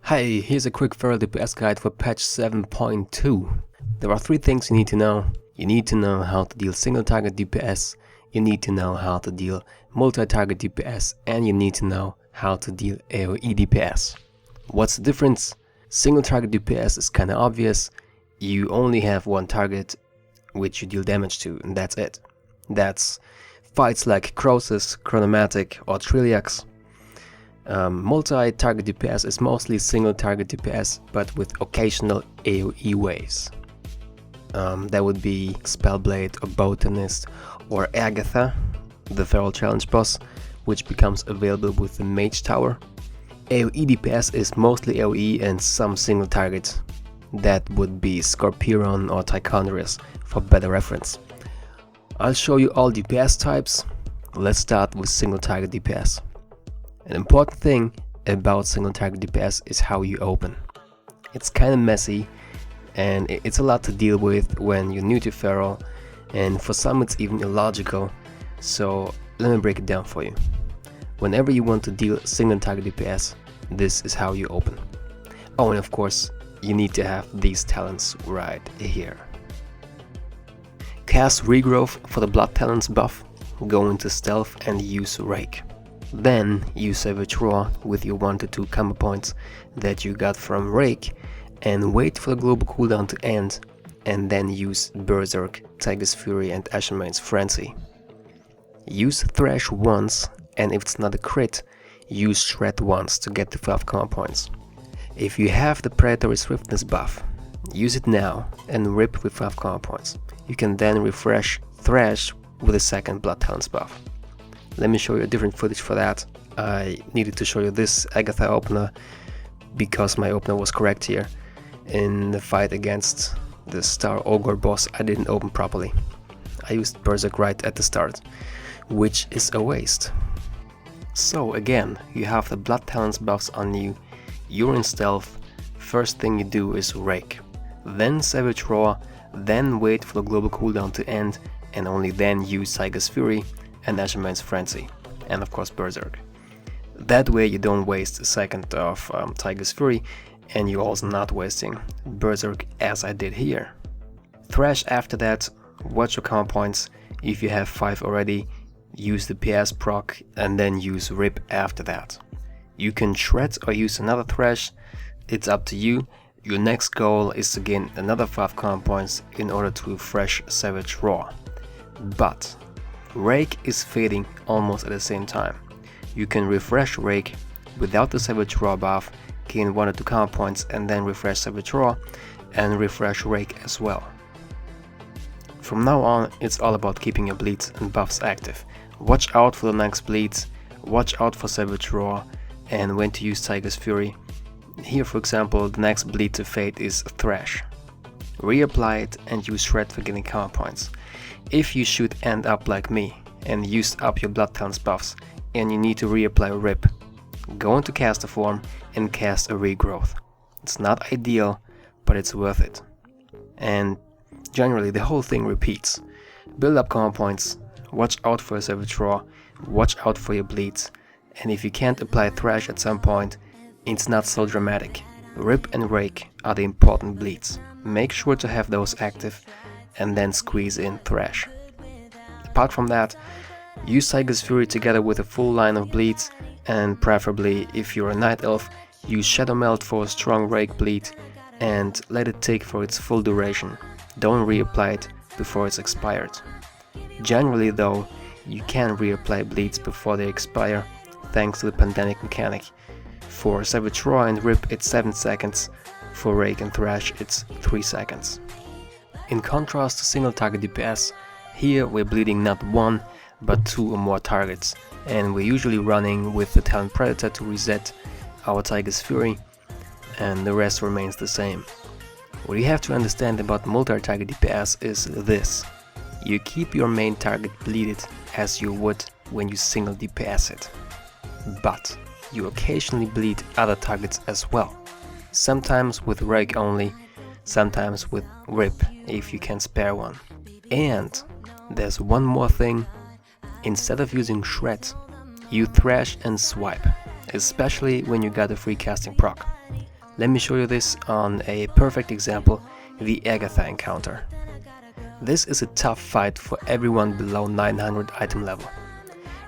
Hey, here's a quick feral DPS guide for patch 7.2. There are 3 things you need to know. You need to know how to deal single target DPS, you need to know how to deal multi-target DPS, and you need to know how to deal AoE DPS. What's the difference? Single target DPS is kinda obvious. You only have one target which you deal damage to, and that's it. That's fights like Crosis, Chronomatic or Trilliax. Multi-target DPS is mostly single target DPS, but with occasional AoE waves. That would be Spellblade or Botanist or Agatha, the Feral Challenge boss, which becomes available with the Mage Tower. AoE DPS is mostly AoE and some single targets. That would be Scorpion or Tichondrius for better reference. I'll show you all DPS types. Let's start with single target DPS. An important thing about single target DPS is how you open. It's kinda messy and it's a lot to deal with when you're new to Feral, and for some it's even illogical, so let me break it down for you. Whenever you want to deal single target DPS, this is how you open. Oh, and of course you need to have these talents right here. Cast Regrowth for the Blood Talents buff, go into Stealth and use Rake. Then use Savage Roar with your 1 to 2 combo points that you got from Rake and wait for the global cooldown to end, and then use Berserk, Tiger's Fury and Ashenmane's Frenzy. Use Thrash once, and if it's not a crit, use Shred once to get the 12 combo points. If you have the Predatory Swiftness buff, use it now and rip with 12 combo points. You can then refresh Thrash with a second Blood Talents buff. Let me show you a different footage for that. I needed to show you this Agatha opener because my opener was correct here. In the fight against the Star Ogre boss, I didn't open properly. I used Berserk right at the start, which is a waste. So again, you have the Blood Talents buffs on you, you're in Stealth, first thing you do is Rake. Then Savage Roar, then wait for the global cooldown to end, and only then use Tiger's Fury and Ashenmane's Frenzy, and of course Berserk. That way you don't waste a second of Tiger's Fury, and you're also not wasting Berserk as I did here. Thrash after that, watch your combo points. If you have 5 already, use the PS proc and then use Rip after that. You can Shred or use another Thrash, it's up to you. Your next goal is to gain another 5 combo points in order to refresh Savage Roar. But Rake is fading almost at the same time. You can refresh Rake without the Savage Roar buff, gain 1 or 2 combo points and then refresh Savage Roar and refresh Rake as well. From now on it's all about keeping your bleeds and buffs active. Watch out for the next bleeds, watch out for Savage Roar and when to use Tiger's Fury. Here for example the next bleed to fade is Thrash. Reapply it and use Shred for getting combo points. If you should end up like me and used up your Blood Talents buffs and you need to reapply Rip, go into caster form and cast a Regrowth. It's not ideal, but it's worth it. And generally the whole thing repeats. Build up combo points, watch out for a Savage Roar, watch out for your bleeds, and if you can't apply Thrash at some point, it's not so dramatic. Rip and Rake are the important bleeds. Make sure to have those active and then squeeze in Thrash. Apart from that, use Tiger's Fury together with a full line of bleeds, and preferably if you're a Night Elf, use Shadow Melt for a strong Rake bleed and let it take for its full duration. Don't reapply it before it's expired. Generally though, you can reapply bleeds before they expire thanks to the pandemic mechanic. For Savage Roar and Rip it's 7 seconds, for Rake and Thrash it's 3 seconds. In contrast to single target DPS, here we're bleeding not 1 but 2 or more targets, and we're usually running with the Talent Predator to reset our Tiger's Fury, and the rest remains the same. What you have to understand about multi-target DPS is this: you keep your main target bleeded as you would when you single DPS it, but you occasionally bleed other targets as well, sometimes with Rake only, sometimes with Rip if you can spare one. And there's one more thing: instead of using Shred, you Thrash and Swipe, especially when you got a free casting proc. Let me show you this on a perfect example, the Agatha encounter. This is a tough fight for everyone below 900 item level.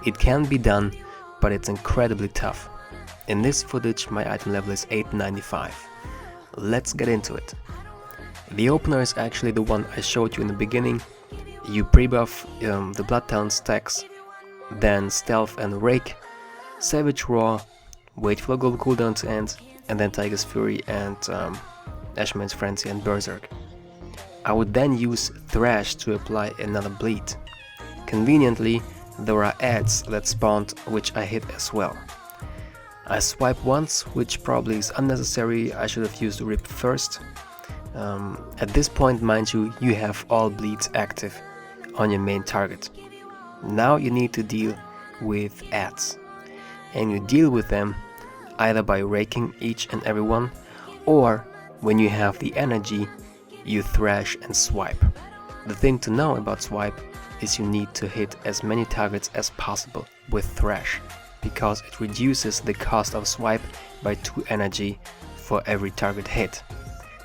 It can be done, but it's incredibly tough. In this footage my item level is 895. Let's get into it. The opener is actually the one I showed you in the beginning. You pre-buff the Blood Talent stacks, then Stealth and Rake, Savage Roar, wait for the global cooldown to end, and then Tiger's Fury and Ashman's Frenzy and Berserk. I would then use Thrash to apply another bleed. Conveniently, there are ads that spawned which I hit as well. I swipe once, which probably is unnecessary. I should have used Rip first. At this point, mind you, you have all bleeds active on your main target. Now you need to deal with ads, and you deal with them either by raking each and every one, or when you have the energy, you thrash and swipe. The thing to know about swipe is you need to hit as many targets as possible with thrash, because it reduces the cost of swipe by 2 energy for every target hit.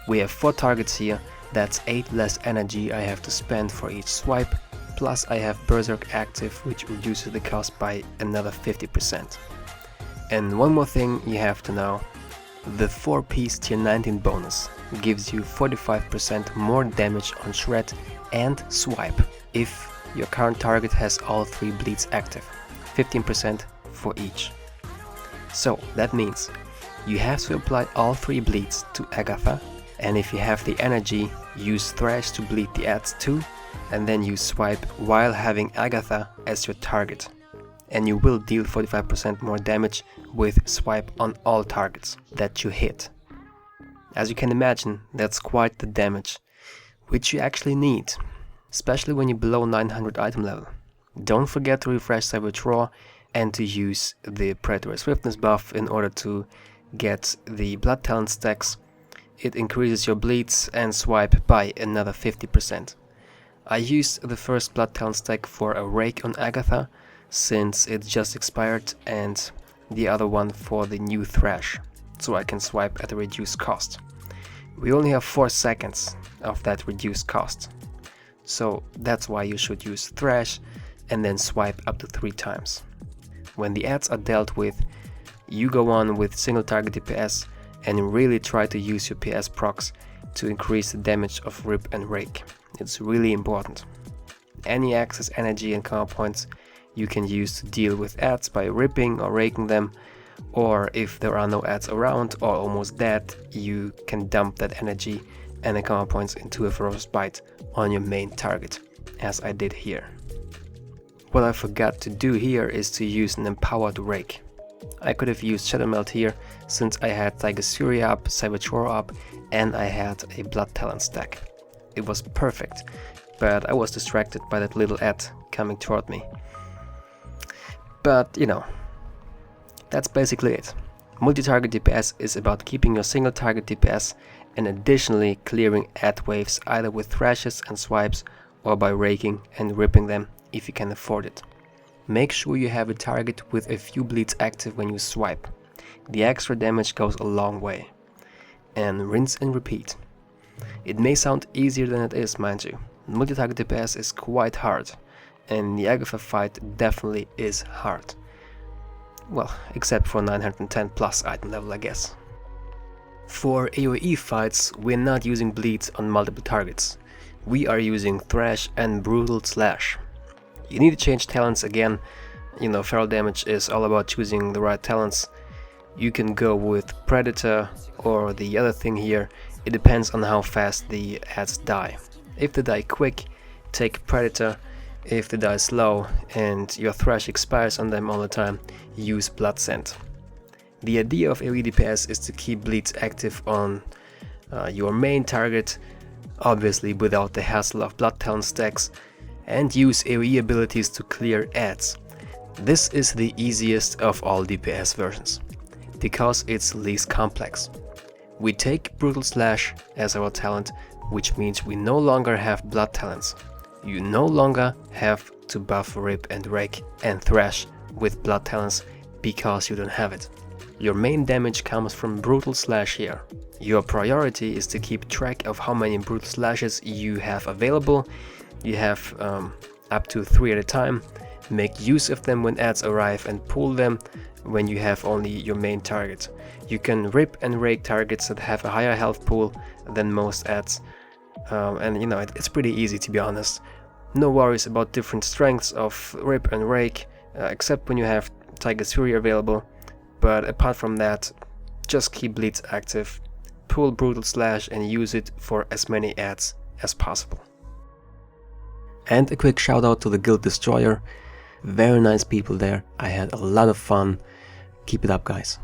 We have 4 targets here, that's 8 less energy I have to spend for each swipe, plus I have Berserk active, which reduces the cost by another 50%. And one more thing you have to know, the 4-piece tier 19 bonus gives you 45% more damage on shred and swipe if your current target has all 3 bleeds active, 15% for each. So that means you have to apply all 3 bleeds to Agatha, and if you have the energy, use Thrash to bleed the ads too, and then you swipe while having Agatha as your target. And you will deal 45% more damage with swipe on all targets that you hit. As you can imagine, that's quite the damage, which you actually need, especially when you're below 900 item level. Don't forget to refresh Savage Roar and to use the Predatory Swiftness buff in order to get the Blood Talent stacks. It increases your bleeds and swipe by another 50%. I used the first Blood Talent stack for a Rake on Agatha, since it just expired, and the other one for the new Thrash, so I can swipe at a reduced cost. We only have 4 seconds of that reduced cost, so that's why you should use Thrash and then swipe up to 3 times. When the ads are dealt with, you go on with single target DPS and really try to use your PS procs to increase the damage of Rip and Rake. It's really important. Any excess energy and counter points you can use to deal with ads by ripping or raking them, or if there are no ads around or almost dead, you can dump that energy and the counter points into a ferocious bite on your main target, as I did here. What I forgot to do here is to use an empowered rake. I could have used Shadow Melt here, since I had Tiger's Fury up, Savage Roar up, and I had a Blood Talent stack. It was perfect, but I was distracted by that little ad coming toward me. But, you know, that's basically it. Multi-target DPS is about keeping your single target DPS and additionally clearing ad waves either with thrashes and swipes or by raking and ripping them if you can afford it. Make sure you have a target with a few bleeds active when you swipe. The extra damage goes a long way. And rinse and repeat. It may sound easier than it is, mind you. Multi-target DPS is quite hard, and the Agatha fight definitely is hard. Well, except for 910 plus item level, I guess. For AoE fights, we're not using bleeds on multiple targets. We are using Thrash and Brutal Slash. You need to change talents again. You know, feral damage is all about choosing the right talents. You can go with Predator or the other thing here. It depends on how fast the ads die. If they die quick, take Predator. If they die slow and your Thrash expires on them all the time, use Blood Scent. The idea of AoE DPS is to keep bleeds active on your main target, obviously without the hassle of Blood Talent stacks, and use AoE abilities to clear ads. This is the easiest of all DPS versions, because it's least complex. We take Brutal Slash as our talent, which means we no longer have Blood Talents. You no longer have to buff Rip and Rake and Thrash with Blood Talents because you don't have it. Your main damage comes from Brutal Slash here. Your priority is to keep track of how many Brutal Slashes you have available. You have up to 3 at a time. Make use of them when adds arrive and pull them when you have only your main target. You can rip and rake targets that have a higher health pool than most adds, and you know, it's pretty easy, to be honest. No worries about different strengths of rip and rake, except when you have Tiger's Fury available. But apart from that, just keep bleeds active, pull Brutal Slash and use it for as many adds as possible. And a quick shout out to the Guild Destroyer. Very nice people there. I had a lot of fun. Keep it up, guys.